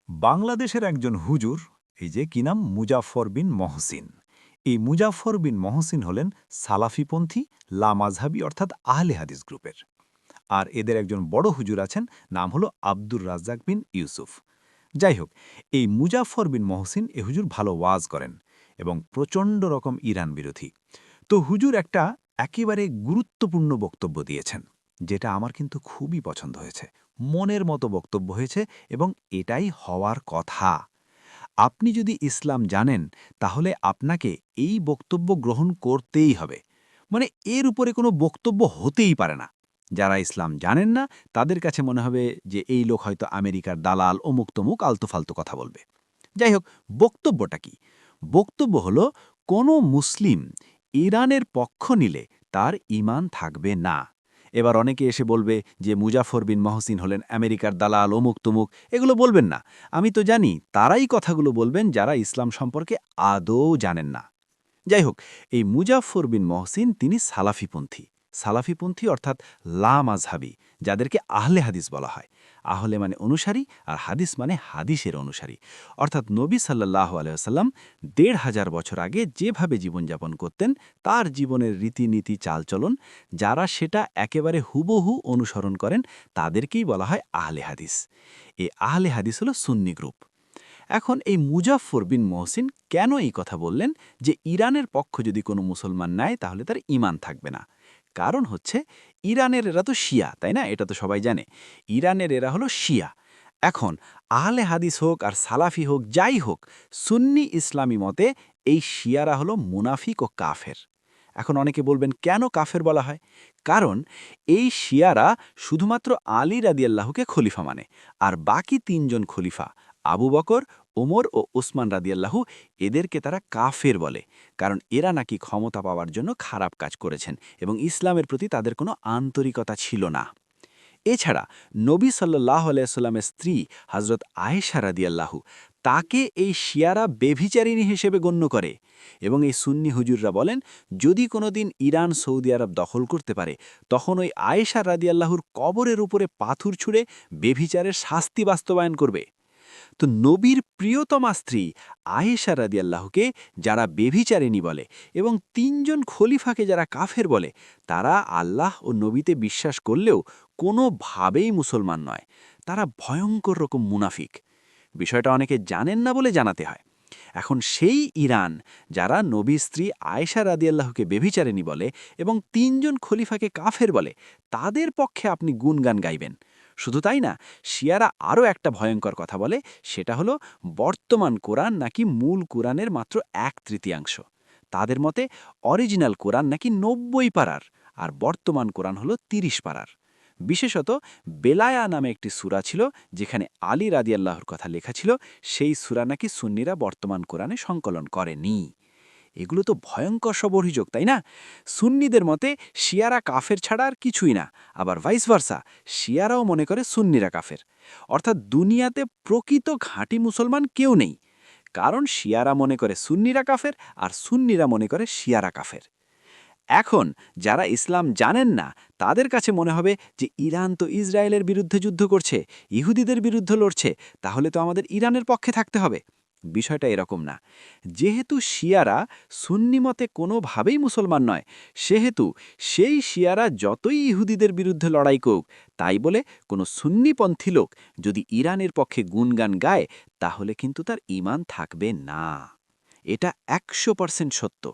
বাংলাদেশের একজন হুজুর, এই যে কি নাম, মুজাফফর বিন মহসিন। এই মুজাফফর বিন মহসিন হলেন সালাফিপন্থী লামাজহাবি অর্থাৎ আহলে হাদিস গ্রুপের। আর এদের একজন বড় হুজুর আছেন, নাম হলো আব্দুর রাজ্জাক বিন ইউসুফ। যাই হোক, এই মুজাফফর বিন মহসিন এ হুজুর ভালো ওয়াজ করেন এবং প্রচণ্ড রকম ইরান বিরোধী। তো হুজুর একটা একেবারে গুরুত্বপূর্ণ বক্তব্য দিয়েছেন, যেটা আমার কিন্তু খুবই পছন্দ হয়েছে। মনের মতো বক্তব্য হয়েছে এবং এটাই হওয়ার কথা। আপনি যদি ইসলাম জানেন, তাহলে আপনাকে এই বক্তব্য গ্রহণ করতেই হবে। মানে এর উপরে কোনো বক্তব্য হতেই পারে না। যারা ইসলাম জানেন না, তাদের কাছে মনে হবে যে এই লোক হয়তো আমেরিকার দালাল, অমুক তমুক আলতু-ফালতু কথা বলবে। যাই হোক, বক্তব্যটা কি? বক্তব্য হলো, কোনো মুসলিম ইরানের পক্ষ নিলে তার ঈমান থাকবে না। এবার অনেকে এসে বলবে যে মুজাফফর বিন মহসিন হলেন আমেরিকার দালাল, অমুক তমুক। এগুলো বলবেন না। আমি তো জানি তারাই কথাগুলো বলবেন যারা ইসলাম সম্পর্কে আদৌ জানেন না। যাই হোক, এই মুজাফফর বিন মহসিন তিনি সালাফিপন্থী। সালাফিপন্থী অর্থাৎ লামাযহাবী, যাদেরকে আহলে হাদিস বলা হয়। আহলে মানে অনুসারী, আর হাদিস মানে হাদিসের অনুসারী। অর্থাৎ নবী সাল্লাল্লাহু আলাইহি ওয়াসাল্লাম ১৫০০ বছর আগে যেভাবে জীবনযাপন করতেন, তার জীবনের রীতিনীতি চালচলন, যারা সেটা একেবারে হুবহু অনুসরণ করেন, তাদেরকেই বলা হয় আহলে হাদিস। এই আহলে হাদিস হলো সুন্নি গ্রুপ। এখন এই মুজাফফর বিন মহসিন কেন এই কথা বললেন যে ইরানের পক্ষ যদি কোনো মুসলমান নেয় তাহলে তার ঈমান থাকবে না? কারণ হচ্ছে, ইরানের এরা তো শিয়া, তাই না? এটা তো সবাই জানে। ইরানের এরা হলো শিয়া। এখন আহলে হাদিস হোক আর সালাফি হোক, যাই হোক, সুন্নি ইসলামী মতে এই শিয়ারা হলো মুনাফিক ও কাফের। এখন অনেকে বলবেন, কেন কাফের বলা হয়? কারণ এই শিয়ারা শুধুমাত্র আলী রাদিয়াল্লাহুকে খলিফা মানে, আর বাকি ৩ জন খলিফা আবু বকর, ওমর ও উসমান রাদিয়াল্লাহু, এদেরকে তারা কাফের বলে। কারণ এরা নাকি ক্ষমতা পাওয়ার জন্য খারাপ কাজ করেছেন এবং ইসলামের প্রতি তাদের কোনো আন্তরিকতা ছিল না। এছাড়া নবী সাল্লাল্লাহু আলাইহি সাল্লামের স্ত্রী হযরত আয়েশা রাদিয়াল্লাহু, তাকে এই শিয়ারা বেভিচারিণী হিসেবে গণ্য করে। এবং এই সুন্নি হুজুররা বলেন, যদি কোনোদিন ইরান সৌদি আরব দখল করতে পারে, তখন ওই আয়েশা রাদিয়াল্লাহুর কবরের উপরে পাথর ছুঁড়ে বেভিচারের শাস্তি বাস্তবায়ন করবে। তো নবীর প্রিয়তমা স্ত্রী আয়েশা রাদিয়াল্লাহুকে যারা বেভিচারিণী বলে এবং ৩ জন খলিফাকে যারা কাফের বলে, তারা আল্লাহ ও নবীতে বিশ্বাস করলেও কোনোভাবেই মুসলমান নয়। তারা ভয়ঙ্কর রকম মুনাফিক। বিষয়টা অনেকে জানেন না বলে জানাতে হয়। এখন সেই ইরান, যারা নবী স্ত্রী আয়েশা রাদিয়াল্লাহুকে বেভিচারিণী বলে এবং ৩ জন খলিফাকে কাফের বলে, তাদের পক্ষে আপনি গুণগান গাইবেন। শুধু তাই না, শিয়ারা আরও একটা ভয়ঙ্কর কথা বলে, সেটা হলো বর্তমান কোরআন নাকি মূল কোরআনের মাত্র ১/৩। তাদের মতে অরিজিনাল কোরআন নাকি ৯০ পারার, আর বর্তমান কোরআন হলো ৩০ পারার। বিশেষত বেলায়া নামে একটি সূরা ছিল, যেখানে আলী রাদিয়াল্লাহুর কথা লেখা ছিল, সেই সূরা নাকি সুন্নিরা বর্তমান কোরআনে সংকলন করেনি। এগুলো তো ভয়ঙ্কর সব অভিযোগ, তাই না? সুন্নিদের মতে শিয়ারা কাফের ছাড়া আর কিছুই না, আবার ভাইস ভার্সা, শিয়ারাও মনে করে সুন্নিরা কাফের। অর্থাৎ দুনিয়াতে প্রকৃত ঘাঁটি মুসলমান কেউ নেই। কারণ শিয়ারা মনে করে সুন্নিরা কাফের, আর সুন্নিরা মনে করে শিয়ারা কাফের। এখন যারা ইসলাম জানেন না, তাদের কাছে মনে হবে যে ইরান তো ইসরায়েলের বিরুদ্ধে যুদ্ধ করছে, ইহুদিদের বিরুদ্ধে লড়ছে, তাহলে তো আমাদের ইরানের পক্ষে থাকতে হবে। বিষয়টা এরকম না। যেহেতু শিয়ারা সুন্নি মতে কোনোভাবেই মুসলমান নয়, সেহেতু সেই শিয়ারা যতই ইহুদিদের বিরুদ্ধে লড়াই করুক, তাই বলে কোনো সুন্নিপন্থী লোক যদি ইরানের পক্ষে গুণগান গায়, তাহলে কিন্তু তার ঈমান থাকবে না। এটা ১০০% সত্য।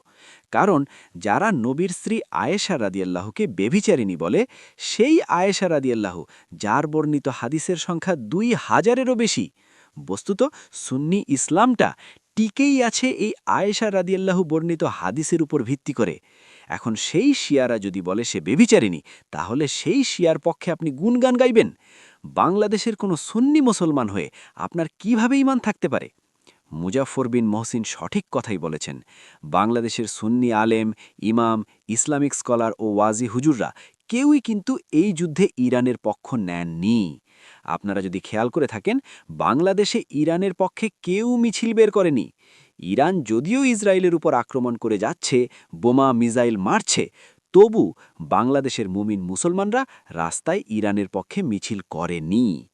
কারণ যারা নবীর স্ত্রী আয়েশা রাদিয়াল্লাহুকে বেভিচারিণী বলে, সেই আয়েশা রাদিয়াল্লাহু, যার বর্ণিত হাদিসের সংখ্যা ২,০০০-এরও বেশি। বস্তুত সুন্নি ইসলামটা টিকেই আছে এই আয়েশা রাদিয়াল্লাহু বর্ণিত হাদিসের উপর ভিত্তি করে। এখন সেই শিয়ারা যদি বলে সে বেভিচারিণী, তাহলে সেই শিয়ার পক্ষে আপনি গুণগান গাইবেন? বাংলাদেশের কোনো সুন্নি মুসলমান হয়ে আপনার কিভাবে ঈমান থাকতে পারে? মুজাফফর বিন মহসিন সঠিক কথাই বলেছেন। বাংলাদেশের সুন্নি আলেম, ইমাম, ইসলামিক স্কলার ও ওয়াজি হুজুররা কেউই কিন্তু এই যুদ্ধে ইরানের পক্ষ নেননি। আপনারা যদি খেয়াল করে থাকেন, বাংলাদেশে ইরানের পক্ষে কেউ মিছিল বের করেনি। ইরান যদিও ইসরায়েলের উপর আক্রমণ করে যাচ্ছে, বোমা মিসাইল মারছে, তবু বাংলাদেশের মুমিন মুসলমানরা রাস্তায় ইরানের পক্ষে মিছিল করেনি।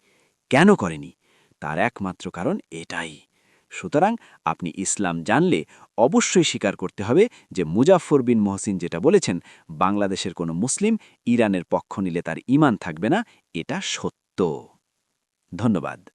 কেন করেনি? তার একমাত্র কারণ এটাই। সুতরাং আপনি ইসলাম জানলে অবশ্যই স্বীকার করতে হবে যে মুজাফফর বিন মহসিন যেটা বলেছেন, বাংলাদেশের কোনো মুসলিম ইরানের পক্ষ নিলে তার ঈমান থাকবে না, এটা সত্য। ধন্যবাদ।